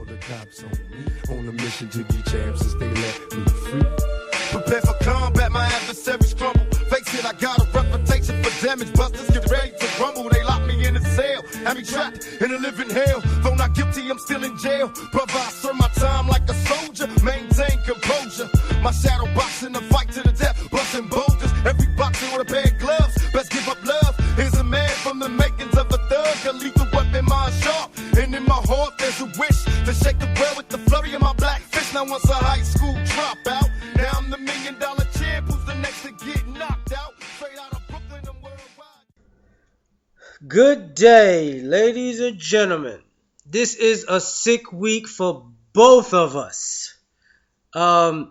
the cops on me. On a mission to get champs since they let me free. Prepare for combat, my adversaries crumble. Face it, I got a reputation for damage. Busters get ready to rumble. They lock me in a cell, have me trapped in a living hell. Though not guilty, I'm still in jail. Brother, I serve my time like a soldier. Maintain composure. My shadow boxing the fight to the death, busting boulders. Every boxer with a pair of gloves. Best give up love. Here's a man from the makings of a thug. A lethal weapon, mind sharp. And in my heart, there's a wish to shake the world with the flurry of my black fist. Now once a high school dropout, now I'm the $1 million champ. Who's the next to get knocked out? Straight out of Brooklyn and worldwide. Good day, ladies and gentlemen. This is a sick week for both of us. Welcome,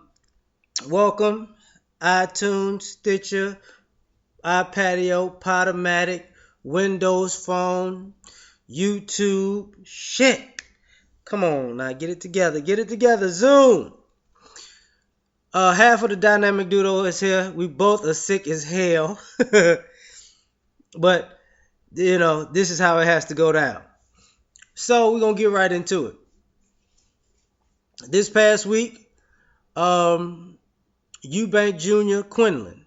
iTunes, Stitcher, iPatio, Podomatic, Windows Phone, YouTube. Shit. Come on now, get it together. Get it together. Zoom. Half of the dynamic duo is here. We both are sick as hell. But, you know, this is how it has to go down. So, we're going to get right into it. This past week, Eubank Jr. Quinlan.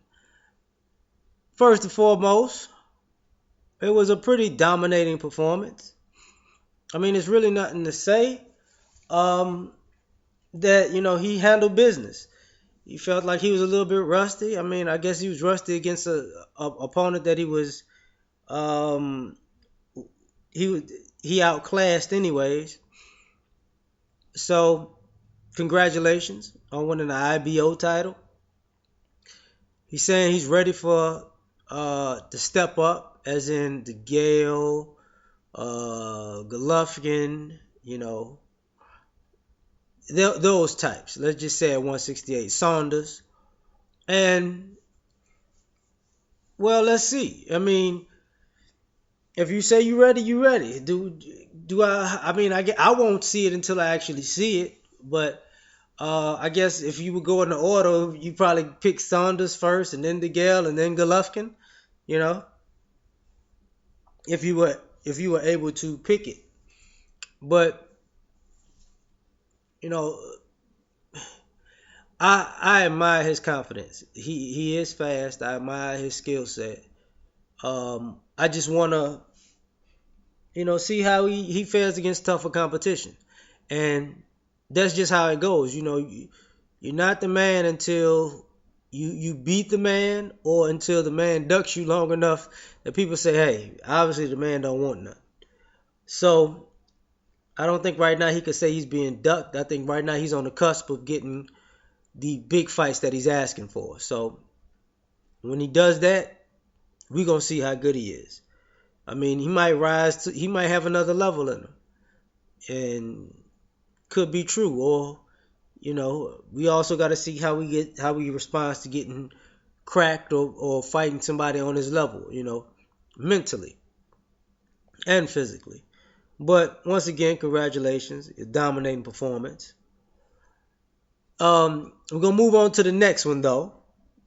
First and foremost, it was a pretty dominating performance. I mean, it's really nothing to say. That, you know, he handled business. He felt like he was a little bit rusty. I mean, I guess he was rusty against a opponent that he outclassed anyways. So, congratulations on winning the IBO title. He's saying he's ready for to step up, as in the Gale, Golovkin, you know, those types. Let's just say at 168, Saunders. And, well, let's see. I mean, if you say you're ready, you're ready. I won't see it until I actually see it. But I guess if you would go in the order, you probably pick Saunders first, and then DeGale, and then Golovkin. You know, if you were able to pick it. But, you know, I admire his confidence. He is fast. I admire his skill set. I just want to, you know, see how he fares against tougher competition. And that's just how it goes. You know, you're not the man until you beat the man, or until the man ducks you long enough that people say, hey, obviously the man don't want nothing. So, I don't think right now he could say he's being ducked. I think right now he's on the cusp of getting the big fights that he's asking for. So, when he does that, we're going to see how good he is. I mean, he might he might have another level in him. And could be true. Or, you know, we also got to see how he responds to getting cracked or fighting somebody on his level, you know, mentally and physically. But once again, congratulations. A dominating performance. We're going to move on to the next one, though.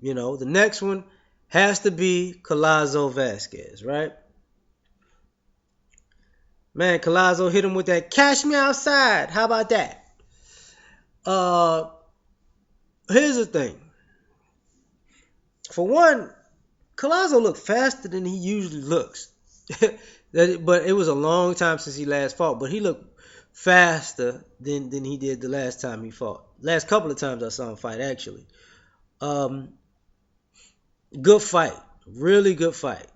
You know, the next one has to be Collazo Vasquez, right? Man, Collazo hit him with that cash me outside. How about that? Here's the thing. For one, Collazo looked faster than he usually looks. But it was a long time since he last fought. But he looked faster than he did the last time he fought. Last couple of times I saw him fight, actually. Good fight. Really good fight.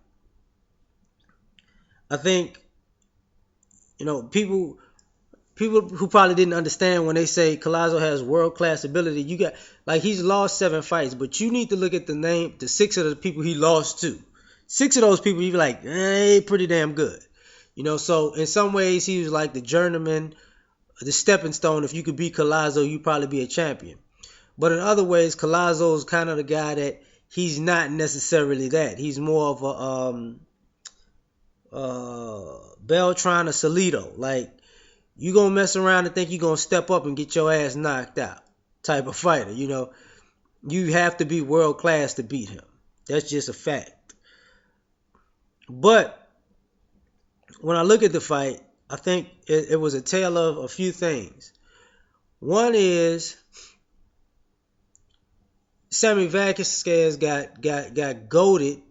I think, you know, people who probably didn't understand when they say Collazo has world-class ability, you got, like, he's lost 7 fights, but you need to look at the 6 of the people he lost to. 6 of those people, you're like, pretty damn good. You know, so in some ways, he was like the journeyman, the stepping stone. If you could beat Collazo, you'd probably be a champion. But in other ways, Collazo is kind of the guy that he's not necessarily that. He's more of a Beltran or Salido. Like, you gonna mess around and think you're gonna step up and get your ass knocked out type of fighter. You know, you have to be world class to beat him. That's just a fact. But when I look at the fight, I think it was a tale of a few things. One is Sammy Vasquez got goaded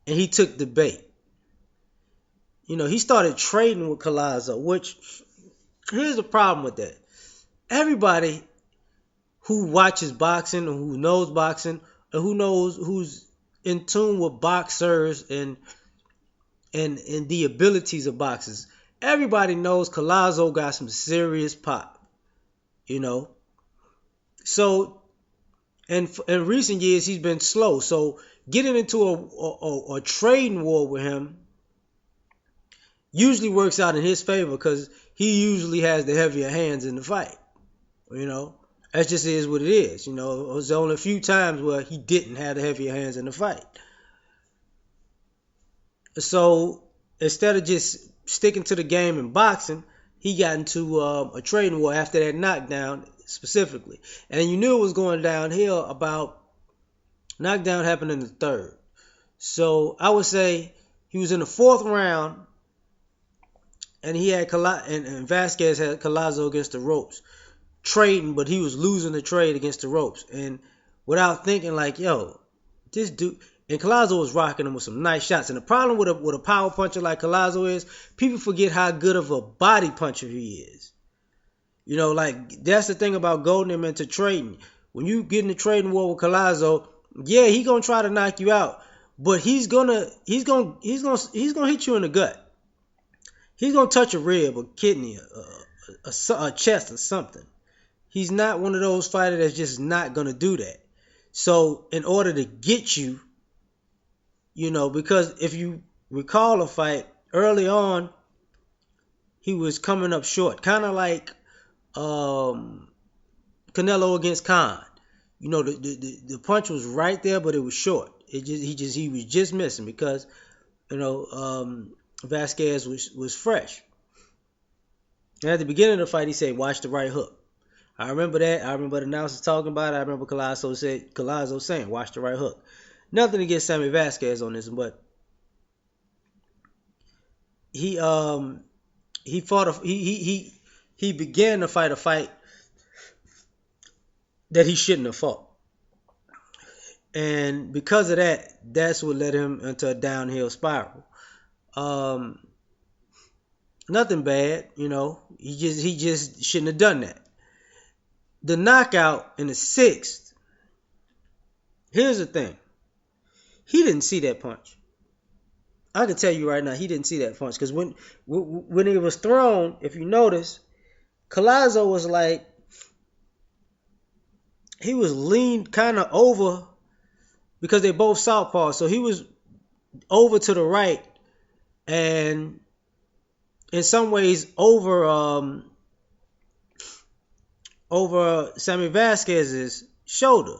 and he took the bait. He started trading with Collazo, which here's the problem with that. Everybody who watches boxing or who knows boxing or who's in tune with boxers and the abilities of boxers, everybody knows Collazo got some serious pop. So in recent years he's been slow. So getting into a trading war with him usually works out in his favor because he usually has the heavier hands in the fight. That just is what it is. It was only a few times where he didn't have the heavier hands in the fight. So instead of just sticking to the game in boxing, he got into a trading war after that knockdown specifically. And you knew it was going downhill about knockdown happened in the third. So I would say he was in the fourth round and he had and Vasquez had Collazo against the ropes. Trading, but he was losing the trade against the ropes. And without thinking like, this dude... And Collazo was rocking him with some nice shots. And the problem with a power puncher like Collazo is people forget how good of a body puncher he is. That's the thing about goading him into trading. When you get in the trading war with Collazo, yeah, he's gonna try to knock you out, but he's gonna hit you in the gut. He's gonna touch a rib, a kidney, a chest, or something. He's not one of those fighters that's just not gonna do that. So in order to get you, because if you recall a fight early on, he was coming up short, kind of like Canelo against Khan. The punch was right there, but it was short. He was just missing because Vasquez was fresh. And at the beginning of the fight, he said, "Watch the right hook." I remember that. I remember the announcers talking about it. I remember Collazo saying, "Watch the right hook." Nothing against Sammy Vasquez on this, but he began to fight a fight that he shouldn't have fought. And because of that, that's what led him into a downhill spiral. Nothing bad, he just shouldn't have done that. The knockout in the sixth, here's the thing. He didn't see that punch. I can tell you right now, he didn't see that punch. Because when it was thrown, if you notice, Collazo was like, he was leaned kind of over because they both southpaws. So he was over to the right and in some ways over Sammy Vasquez's shoulder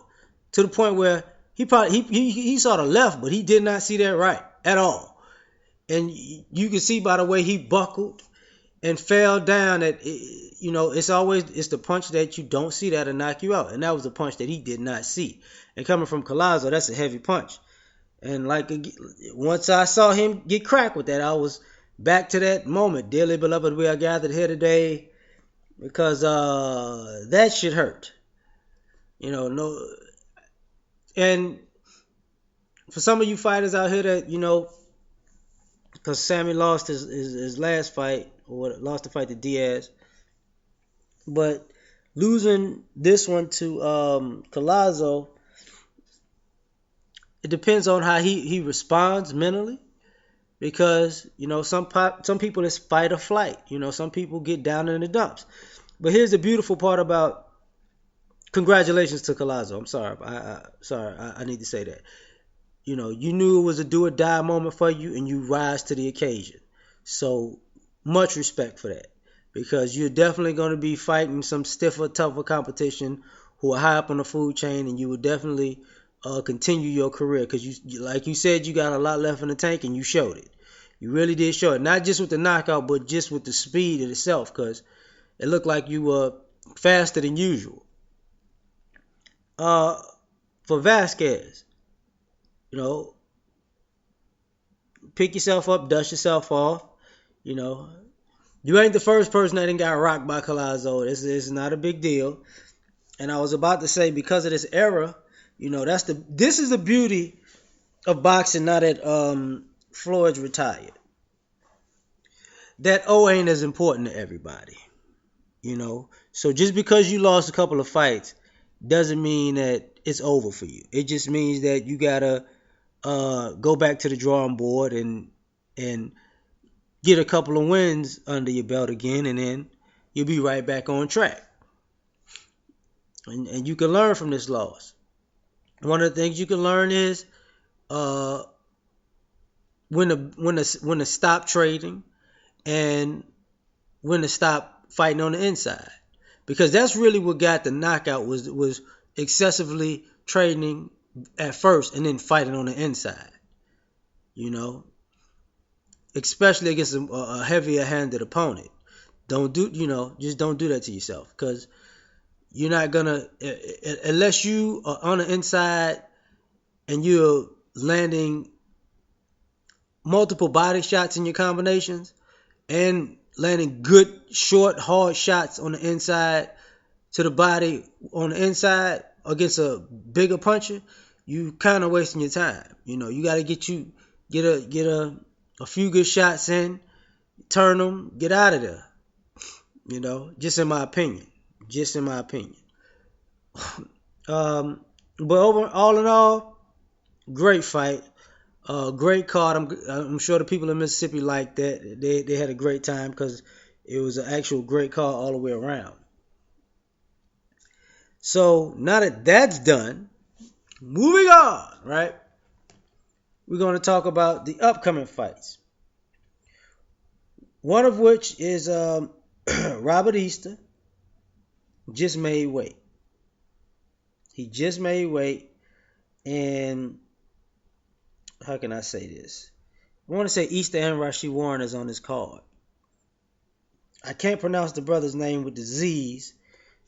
to the point where he saw the left, but he did not see that right at all. And you can see by the way he buckled and fell down that it's the punch that you don't see that'll knock you out, and that was a punch that he did not see. And coming from Collazo, that's a heavy punch. And once I saw him get cracked with that, I was back to that moment. Dearly beloved, we are gathered here today because that shit hurt. And for some of you fighters out here that because Sammy lost his last fight, or lost the fight to Diaz, but losing this one to Collazo, it depends on how he responds mentally, because some people it's fight or flight. Some people get down in the dumps. But here's the beautiful part about congratulations to Collazo. I'm sorry, I need to say that. You knew it was a do or die moment for you, and you rise to the occasion. So much respect for that, because you're definitely going to be fighting some stiffer, tougher competition who are high up on the food chain, and you will definitely continue your career, because you, like you said, you got a lot left in the tank, and you showed it. You really did show it, not just with the knockout, but just with the speed in itself, because it looked like you were faster than usual. For Vasquez, pick yourself up, dust yourself off, You ain't the first person that got rocked by Collazo. This is not a big deal. And I was about to say, because of this era, this is the beauty of boxing now that Floyd's retired. That O ain't as important to everybody. So just because you lost a couple of fights doesn't mean that it's over for you. It just means that you gotta go back to the drawing board and get a couple of wins under your belt again, and then you'll be right back on track. And you can learn from this loss. One of the things you can learn is when to stop trading and when to stop fighting on the inside, because that's really what got the knockout was excessively trading at first and then fighting on the inside. Especially against a heavier handed opponent. Just don't do that to yourself, because you're not gonna, unless you are on the inside and you're landing multiple body shots in your combinations and landing good, short, hard shots on the inside to the body on the inside against a bigger puncher, you kind of wasting your time. You got to get a few good shots in, turn them, get out of there. Just in my opinion. But all in all, great fight. Great card. I'm sure the people in Mississippi liked that. They had a great time because it was an actual great card all the way around. So now that that's done, moving on, right? We're going to talk about the upcoming fights. One of which is Robert Easter just made weight. He just made weight, and how can I say this? I want to say Easter and Rashid Warren is on this card. I can't pronounce the brother's name with the Z's,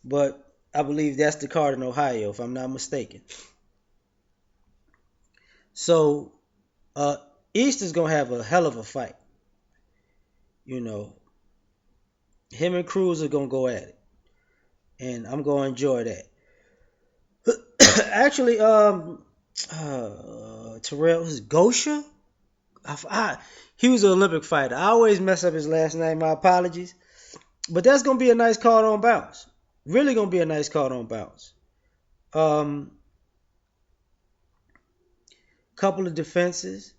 but I believe that's the card in Ohio, if I'm not mistaken. So, Easter's going to have a hell of a fight. Him and Cruz are going to go at it. And I'm going to enjoy that. Actually, Terrell, was Gosha? He was an Olympic fighter. I always mess up his last name. My apologies. But that's going to be a nice card on bounce. Really going to be a nice card on bounce. Couple of defenses.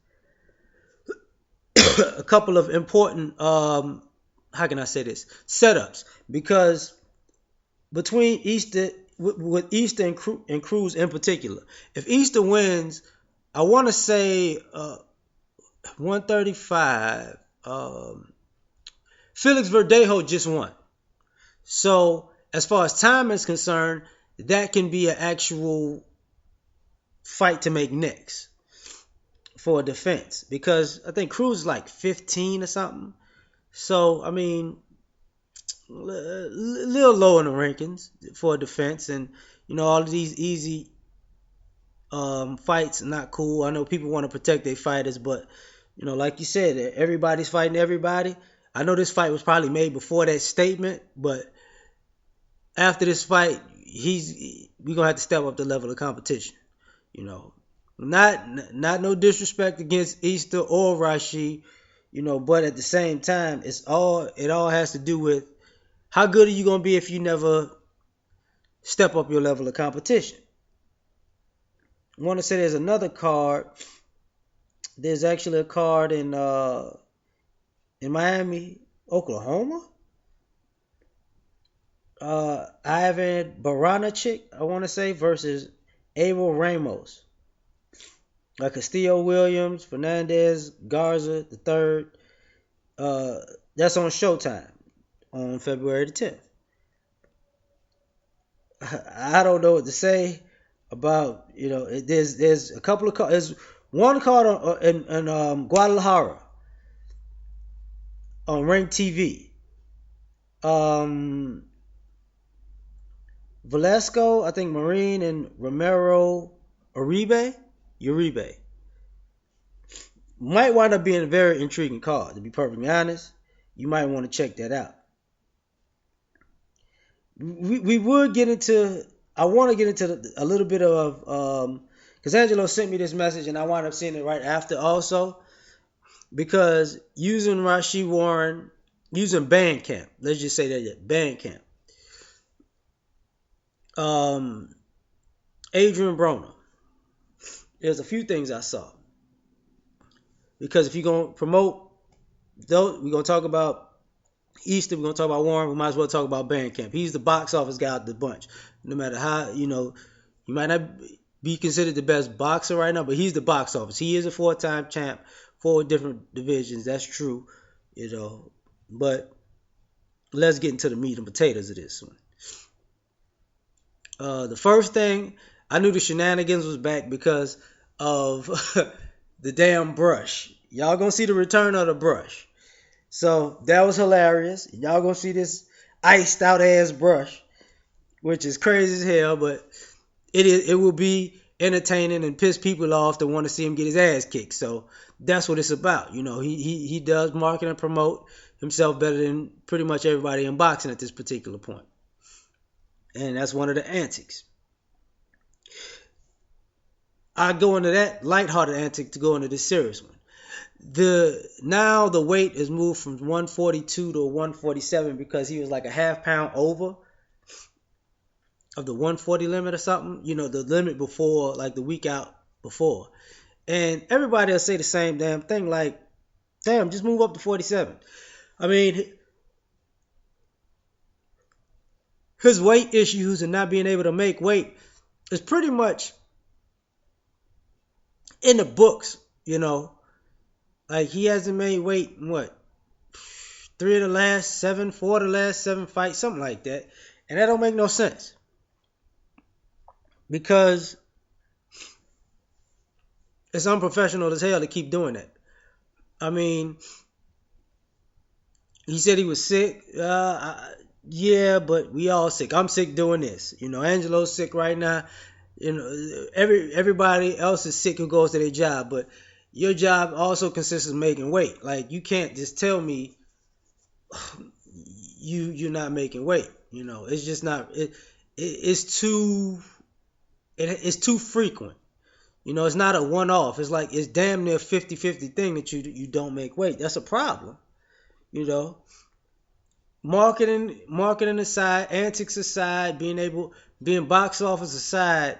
A couple of important, how can I say this? Setups. Because between Easter, with Easter and Cruz in particular, if Easter wins, I want to say 135. Felix Verdejo just won. So as far as time is concerned, that can be an actual fight to make next for a defense, because I think Cruz is like 15 or something. So I mean, a little low in the rankings for a defense, and all of these easy fights are not cool. I know people want to protect their fighters, but like you said, everybody's fighting everybody. I know this fight was probably made before that statement, but after this fight, we're gonna have to step up the level of competition. Not no disrespect against Easter or Rashid, but at the same time, it all has to do with how good are you gonna be if you never step up your level of competition. I want to say there's another card. There's actually a card in Miami, Oklahoma. Ivan Baranachik, I want to say, versus Abel Ramos. Castillo Williams, Fernandez, Garza the third. That's on Showtime on February the 10th. I don't know what to say about, there's a couple of cards. There's one card in Guadalajara on Ring TV. Velasco, I think Marine, and Romero Uribe might wind up being a very intriguing card, to be perfectly honest. you might want to check that out. We would get into. I want to get into a little bit of because Angelo sent me this message and I wound up seeing it right after also, because using Rashid Warren, using Bandcamp, let's just say that Bandcamp, Adrian Broner. There's a few things I saw, because if you're gonna promote, though, we're gonna talk about Easter, we're gonna talk about Warren, we might as well talk about Bandcamp. He's the box office guy out the bunch. No matter how, you might not be considered the best boxer right now, but he's the box office. He is a 4-time champ, 4 different divisions. That's true, But let's get into the meat and potatoes of this one. The first thing, I knew the shenanigans was back because of the damn brush. Y'all gonna see the return of the brush. So that was hilarious. Y'all gonna see this iced out ass brush, which is crazy as hell, but it will be entertaining and piss people off to want to see him get his ass kicked. So that's what it's about. He does market and promote himself better than pretty much everybody in boxing at this particular point. And that's one of the antics. I go into that lighthearted antic to go into this serious one. Now the weight is moved from 142 to 147 because he was like a half pound over of the 140 limit or something. The limit before, like the week out before. And everybody will say the same damn thing, like, damn, just move up to 47. I mean, his weight issues and not being able to make weight is pretty much in the books, Like, he hasn't made weight in what? 4 of the last 7 fights, something like that. And that don't make no sense. Because it's unprofessional as hell to keep doing that. I mean, he said he was sick. Yeah, but we all sick. I'm sick doing this. Angelo's sick right now. Everybody else is sick who goes to their job, but your job also consists of making weight. Like, you can't just tell me you're not making weight. It's just not. It's too frequent. It's not a one-off. It's like it's damn near 50-50 thing that you don't make weight. That's a problem. Marketing aside, antics aside, being box office aside,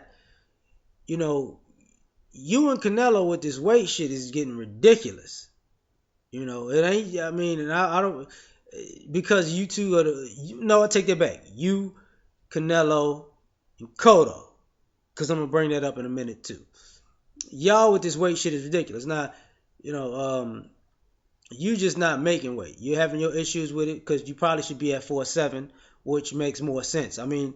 you and Canelo with this weight shit is getting ridiculous. It ain't. I mean, and I don't, because you two are I take that back. You, Canelo, and Cotto, because I'm gonna bring that up in a minute too. Y'all with this weight shit is ridiculous. Now, you just not making weight. You're having your issues with it because you probably should be at 4'7", which makes more sense. I mean,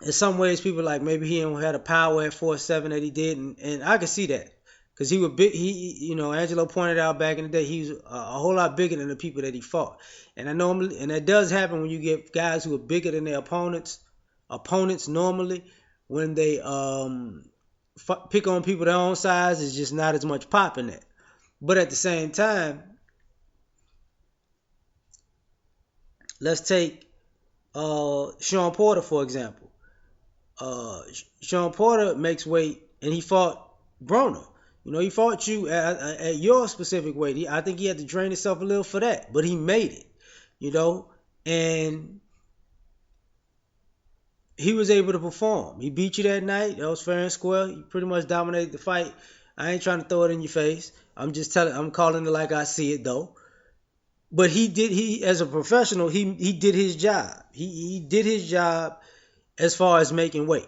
in some ways, people like maybe he ain't had a power at 4'7" that he did, and I can see that because he was big. Angelo pointed out back in the day he was a whole lot bigger than the people that he fought, and that does happen when you get guys who are bigger than their opponents. Opponents normally, when they pick on people their own size, is just not as much pop in that. But at the same time, let's take Sean Porter, for example. Sean Porter makes weight, and he fought Broner. He fought you at your specific weight. I think he had to train himself a little for that, but he made it, and he was able to perform. He beat you that night. That was fair and square. He pretty much dominated the fight. I ain't trying to throw it in your face. I'm calling it like I see it, though. But he as a professional, he did his job. He did his job as far as making weight.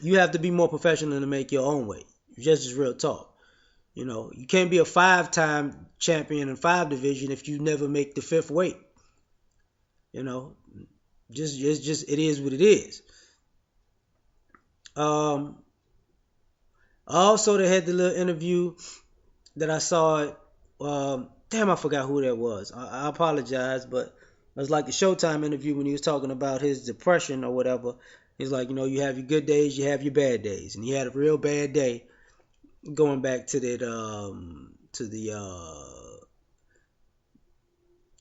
You have to be more professional to make your own weight. Just as real talk. You can't be a 5-time champion in 5 division if you never make the 5th weight. Just it is what it is. Also, they had the little interview that I saw. Damn, I forgot who that was. I apologize, but it was like the Showtime interview when he was talking about his depression or whatever. He's like, you have your good days, you have your bad days, and he had a real bad day going back to that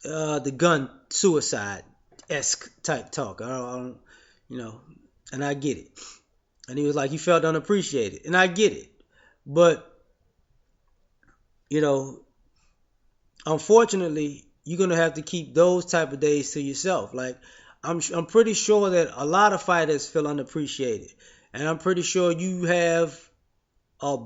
the gun suicide esque type talk. I don't, you know, and I get it. And he was like, he felt unappreciated, and I get it. But you know, unfortunately, you're gonna have to keep those type of days to yourself. Like I'm pretty sure that a lot of fighters feel unappreciated, and I'm pretty sure you have a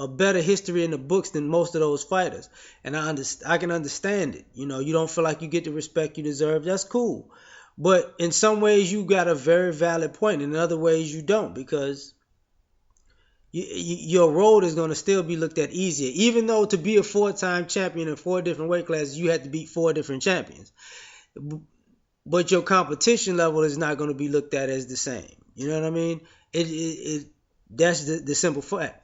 better history in the books than most of those fighters, and I can understand it. You know, you don't feel like you get the respect you deserve. That's cool, but in some ways you got a very valid point. In other ways you don't, because your road is going to still be looked at easier. Even though to be a 4-time champion in 4 different weight classes, you had to beat 4 different champions, but your competition level is not going to be looked at as the same. You know what I mean? That's the simple fact.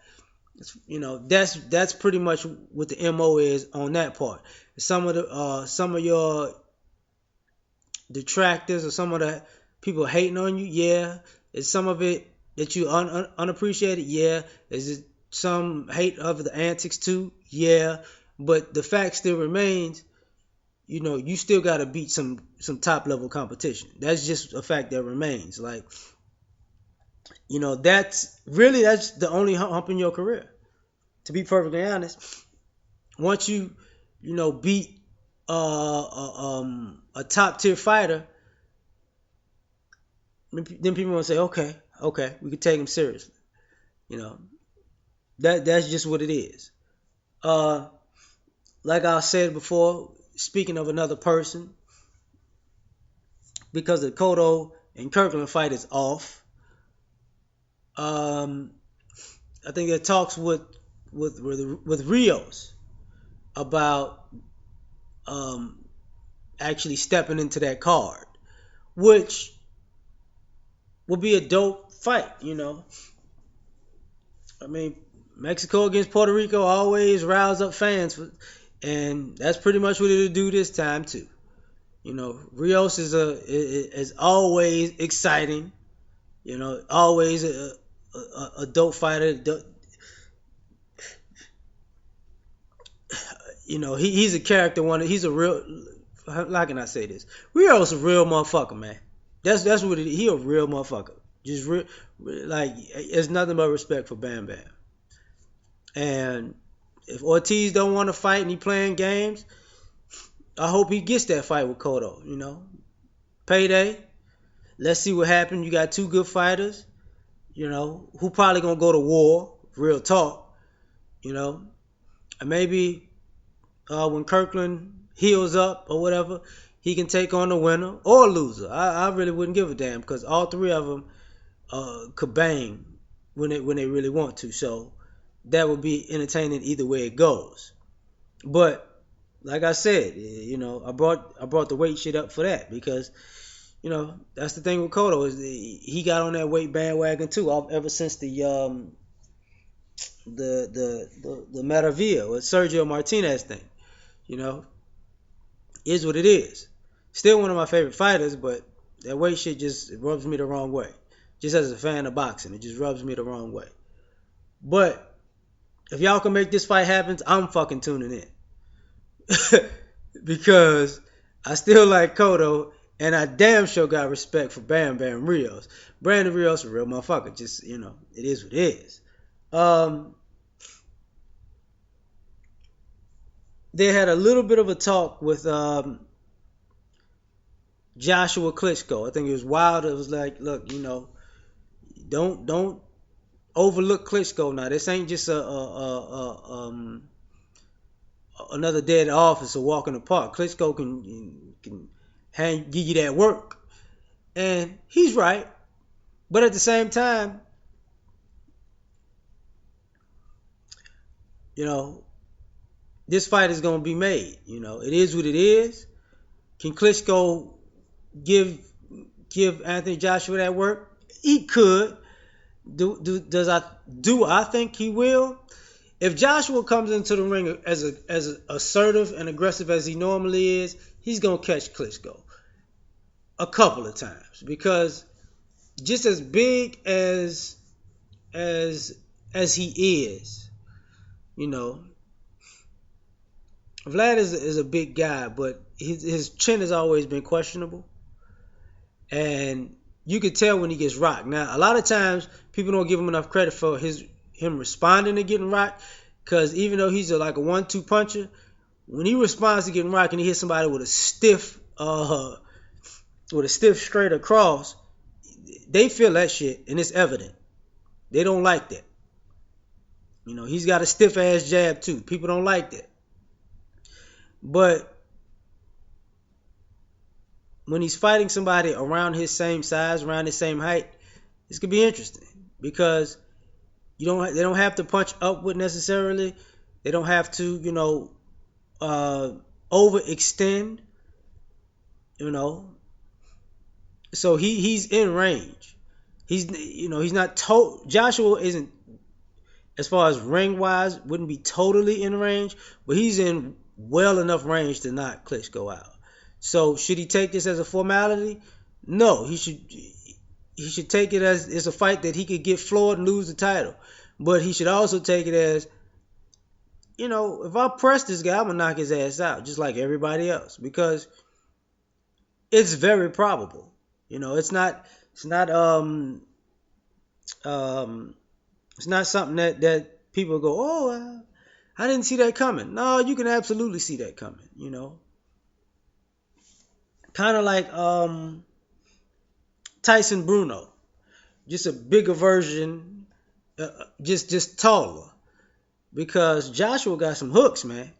You know, that's pretty much what the MO is on that part. Some of your detractors or some of the people hating on you, yeah. Is some of it that you unappreciated, yeah. Is it some hate of the antics too, yeah. But the fact still remains, you know, you still got to beat some top level competition. That's just a fact that remains. Like, you know, that's the only hump in your career. To be perfectly honest, once you beat a top tier fighter, then people will say, okay, we can take him seriously. You know, that's just what it is. Like I said before, speaking of another person, because the Cotto and Kirkland fight is off. I think there talks with Rios about actually stepping into that card, which would be a dope fight. You know, I mean, Mexico against Puerto Rico always rouse up fans, and that's pretty much what it'll do this time too. You know, Rios is always exciting. You know, always a dope fighter. You know, he's a character. He's a real. How can I say this? Rios a real motherfucker, man. That's what it is. He a real motherfucker. Just like, there's nothing but respect for Bam Bam. And if Ortiz don't want to fight and he playing games, I hope he gets that fight with Cotto. You know, payday. Let's see what happens. You got 2 good fighters. You know, who probably gonna go to war. Real talk. You know, and maybe when Kirkland heals up or whatever, he can take on the winner or loser. I really wouldn't give a damn, because all 3 of them could bang when they really want to. So that would be entertaining either way it goes. But like I said, you know, I brought the weight shit up for that, because you know that's the thing with Cotto, is he got on that weight bandwagon too ever since the Maravilla or Sergio Martinez thing. You know, is what it is. Still one of my favorite fighters, but that weight shit just rubs me the wrong way. Just as a fan of boxing, it just rubs me the wrong way. But if y'all can make this fight happen, I'm fucking tuning in. Because I still like Cotto, and I damn sure got respect for Bam Bam Rios. Brandon Rios, a real motherfucker. Just, you know, it is what it is. They had a little bit of a talk with Joshua Klitschko. I think it was wild. It was like, look, you know, don't overlook Klitschko now. This ain't just another day at the office or walk in the park. Klitschko can give you that work, and he's right. But at the same time, you know, this fight is going to be made. You know, it is what it is. Can Klitschko give Anthony Joshua that work? He could. Do I think he will? If Joshua comes into the ring as assertive and aggressive as he normally is, he's gonna catch Klitschko a couple of times, because just as big as he is, you know, Vlad is a big guy, but his chin has always been questionable, and you could tell when he gets rocked. Now, a lot of times people don't give him enough credit for him responding to getting rocked, because even though he's like a 1-2 puncher, when he responds to getting rocked and he hits somebody with a stiff straight across, they feel that shit, and it's evident. They don't like that. You know, he's got a stiff ass jab too. People don't like that. But when he's fighting somebody around his same size, around his same height, this could be interesting, because they don't have to punch upward necessarily. They don't have to, overextend. So he's in range. He's not Joshua isn't, as far as ring wise, wouldn't be totally in range, but he's in well enough range to knock Klitschko out. So should he take this as a formality? No, he should take it as it's a fight that he could get floored and lose the title. But he should also take it as, if I press this guy, I'm gonna knock his ass out, just like everybody else, because it's very probable. It's not something that people go, oh, I didn't see that coming. No, you can absolutely see that coming. Kind of like Tyson Bruno, just a bigger version, just taller, because Joshua got some hooks, man,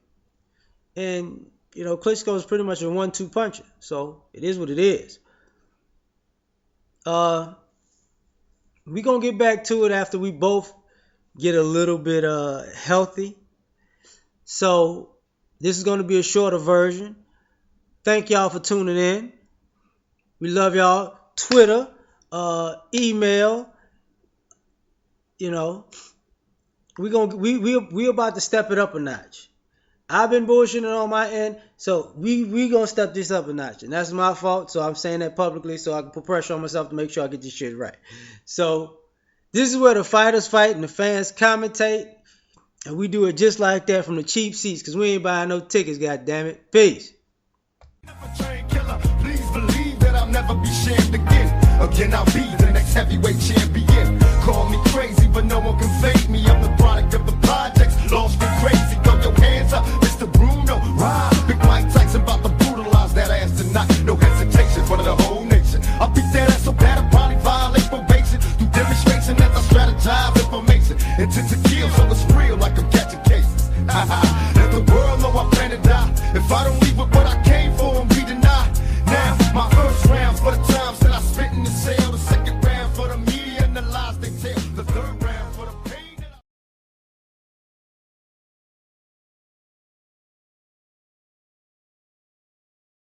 and Klitschko is pretty much a 1-2 puncher, so it is what it is. We gonna get back to it after we both get a little bit healthy. So this is gonna be a shorter version. Thank y'all for tuning in. We love y'all. Twitter, email. We about to step it up a notch. I've been bullshitting on my end, so we gonna step this up a notch, and that's my fault. So I'm saying that publicly, so I can put pressure on myself to make sure I get this shit right. So this is where the fighters fight and the fans commentate, and we do it just like that from the cheap seats, because we ain't buying no tickets. God damn it! Peace. Please believe that I'll never be shamed again. Again, I'll be the next heavyweight champion. Call me crazy, but no one can fake me. I'm the product of the projects, lost and crazy. Throw your hands up.